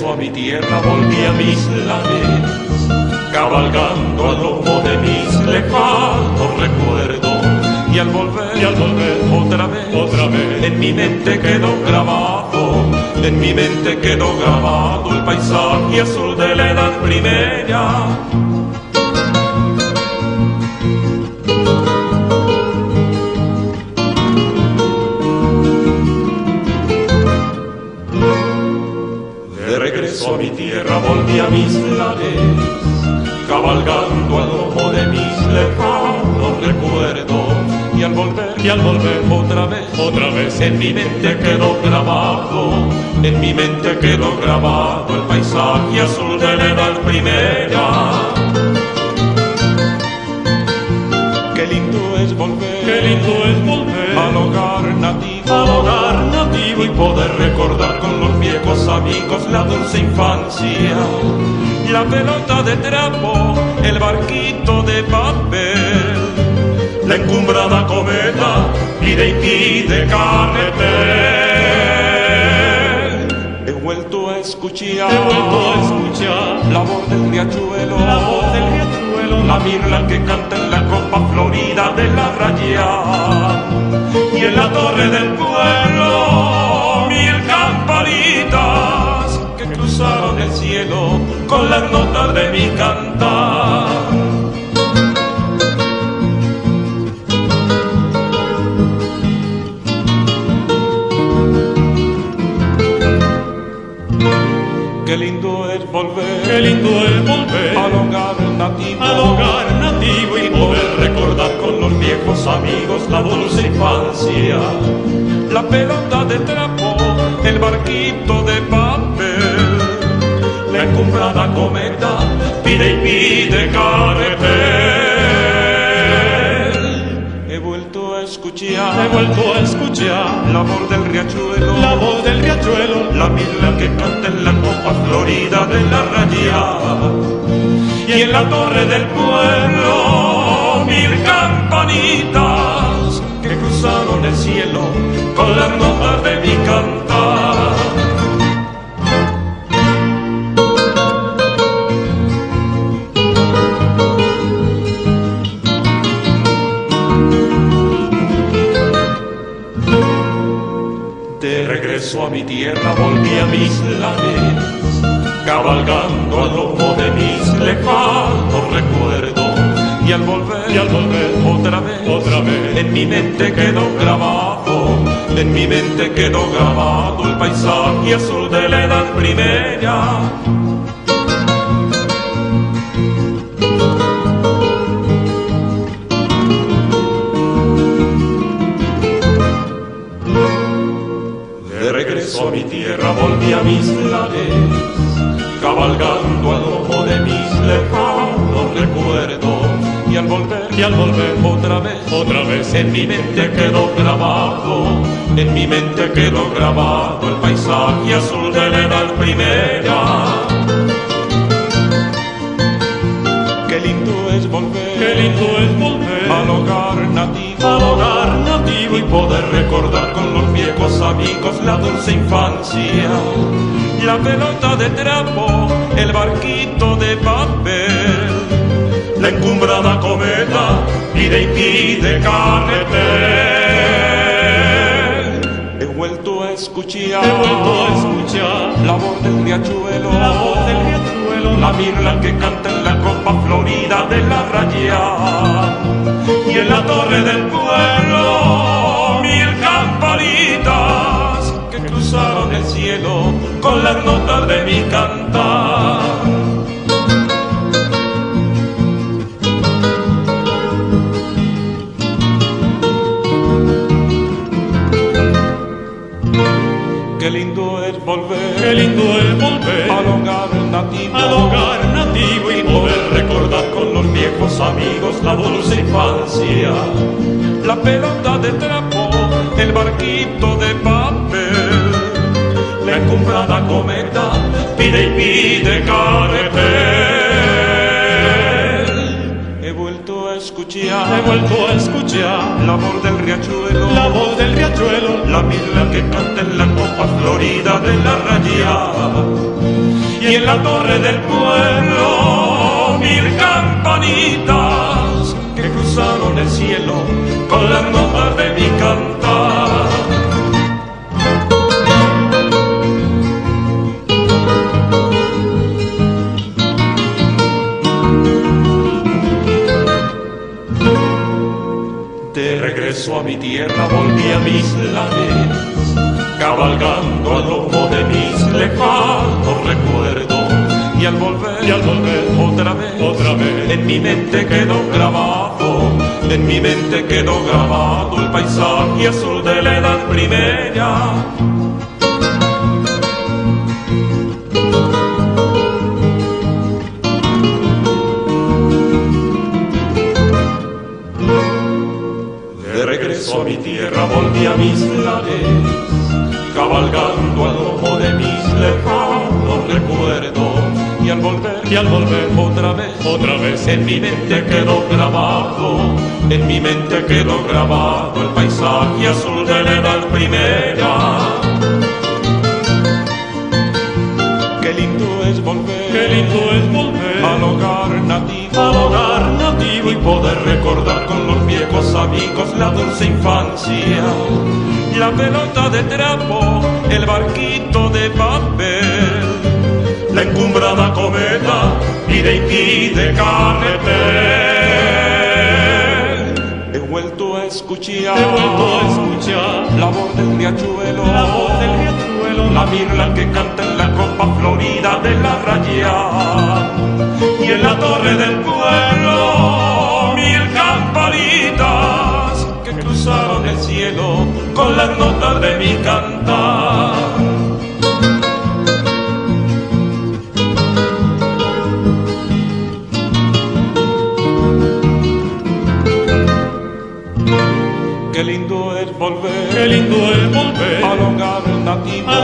regreso a mi tierra volví a mis lares, cabalgando al lomo de mis lejanos recuerdos. Y al volver otra vez, en mi mente quedó grabado, en mi mente quedó grabado el paisaje azul de la edad primera. De regreso a mi tierra volví a mis lares, cabalgando al lomo de mis lejanos recuerdos. Y al volver otra vez, en mi mente quedó grabado, en mi mente quedó grabado el paisaje azul de la edad primera. Qué lindo es volver al hogar nativo, y poder recordar con los viejos amigos la dulce infancia, la pelota de trapo, el barquito de papel, la encumbrada cometa, pide y pide carretel. He vuelto a escuchar la voz del riachuelo, la mirla que canta en la copa florida de la raya. Y en la torre del pueblo 1000 campanitas que cruzaron el cielo con las notas de mi cantar. Qué lindo es volver al hogar nativo y poder recordar con los viejos amigos la dulce infancia, la pelota de trapo, el barquito de papel, la encumbrada cometa, pide y pide carretel. He vuelto a escuchar la voz del riachuelo, la mirla que canta en la copa florida de la raya. Y en la torre del pueblo 1000 campanitas que cruzaron el cielo con las notas de mi cantar. De regreso a mi tierra volví a mis lares, cabalgando al lomo de mis lejanos recuerdos. Y al volver otra vez, en mi mente quedó grabado, en mi mente quedó grabado el paisaje azul de la edad primera. De regreso a mi tierra volví a mis lares, cabalgando al lomo de mis lejanos recuerdos. Y al volver otra vez, en mi mente quedó grabado, en mi mente quedó grabado el paisaje azul de la edad primera. Qué lindo es volver al hogar nativo y poder recordar con los viejos amigos la dulce infancia, la pelota de trapo, el barquito de papel, la encumbrada cometa, pide y pide carretel. He vuelto a escuchar la voz del riachuelo, la mirla que canta en la copa florida de la raya. Y en la torre del pueblo 1000 campanitas que cruzaron el cielo con las notas de mi cantar. Qué lindo es volver al hogar nativo y poder recordar con los viejos amigos la dulce infancia, la pelota de trapo, el barquito de papel, la encumbrada cometa, pide y pide carretel. He vuelto a escuchar he vuelto a escuchar la voz del riachuelo, la voz del riachuelo, la mirla que canta en la copa florida de la raya. Y en la torre del pueblo, 1000 campanitas que cruzaron el cielo con las notas de mi cantar. De regreso a mi tierra volví a mis lares, cabalgando al lomo de mis lejanos recuerdos. Y al volver otra vez, en mi mente quedó grabado, en mi mente quedó grabado el paisaje azul de la edad primera. De regreso a mi tierra volví a mis lares, cabalgando al lomo de mis lejanos recuerdos. Y al volver otra vez, en mi mente quedó grabado, en mi mente quedó grabado el paisaje azul de la edad primera. Qué lindo es volver al hogar nativo y poder recordar con los viejos amigos la dulce infancia, la pelota de trapo, el barquito de papel, la encumbrada cometa, pide y pide carretel. He vuelto a escuchar la voz del riachuelo, la mirla que canta en la copa florida de la raya. Y en la torre del pueblo, 1000 campanitas que cruzaron el cielo con las notas de mi cantar. Qué lindo es volver al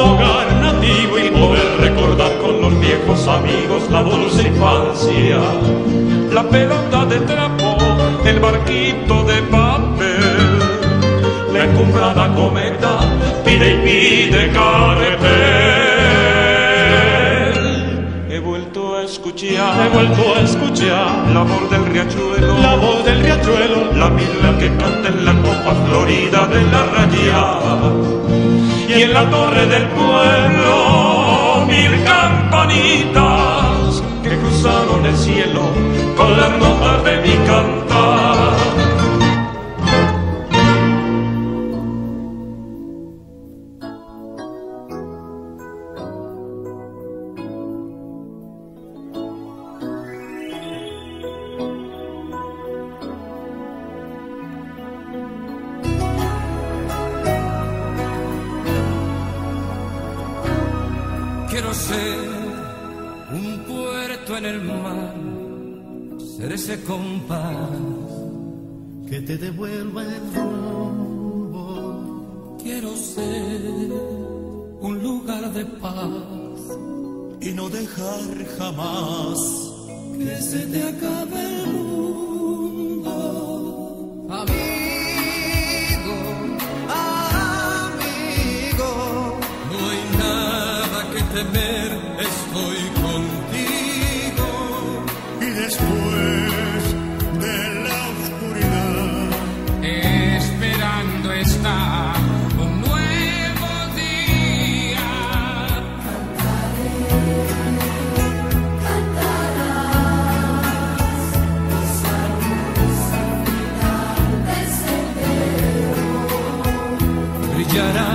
hogar nativo y poder recordar con los viejos amigos la dulce infancia, la pelota de trapo, el barquito de papel, la encumbrada cometa, pide y pide carretel. He vuelto a escuchar la voz del riachuelo, la mirla que canta en la copa florida de la raya. Y en la torre del pueblo, 1000 campanitas que cruzaron el cielo con las notas de mi cantar. Quiero ser un puerto en el mar, ser ese compás que te devuelva el rumbo. Quiero ser un lugar de paz Y no dejar jamás que se te acabe el mundo. Amigo, amigo, no hay nada que temer, estoy contigo. y después de la oscuridad Esperando está un nuevo día. Brillará